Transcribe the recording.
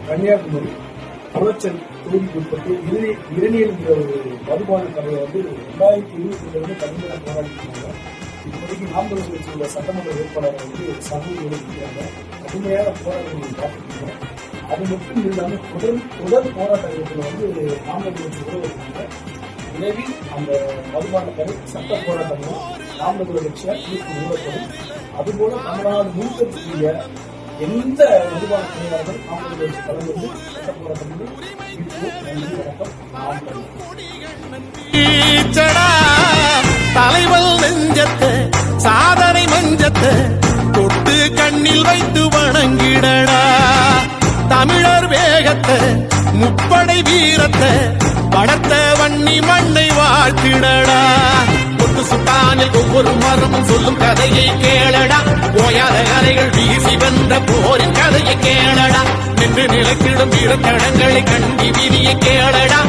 கன்னியாகுமரி குளச்சல் தொகுதிக்கு உட்பட்டு இளநீர் ஒரு மதுபான கடையை 2022 கடுமையாக போராடினாங்க. இப்போதைக்கு நாம் தமிழர் கட்சியோட சட்டமன்ற வேட்பாளர் சமூக கடுமையான போராட்டங்கள் பார்த்துருக்கோம். அது மட்டும் இல்லாமல் தொடர் போராட்டத்தில் நாம் தமிழர் கட்சி உருவாக்குறாங்க. விரைவில் அந்த மதுபான கடை சட்ட போராட்டமும் நாம் தமிழர் கட்சியால் தீர்ப்பு நிறுவப்படும். அதுபோல தமிழ்நாடு முன்கட்சிய எந்த மதுபான பணியாளர்கள் நாம் தமிழர் கட்சி கலந்து சட்ட போராட்டத்தில் தலைவல் நெஞ்சத்தை சாதனை மஞ்சத்தை தொட்டு கண்ணில் வைத்து வணங்கிடடா. தமிழர் வேகத்தை முப்படை வீரத்தை படத்த வன்னி மண்ணை வாழ்த்திடடா. கொட்டு சுட்டானில் ஒவ்வொரு மரமும் சொல்லும் கதையை கேளடா. ஓயாத கதைகள் வீசி வந்த போரின் கதையை கேளடா. நின்று நிலைத்திடும் வீரத்தடங்களை கண்டி விதியை கேளடா.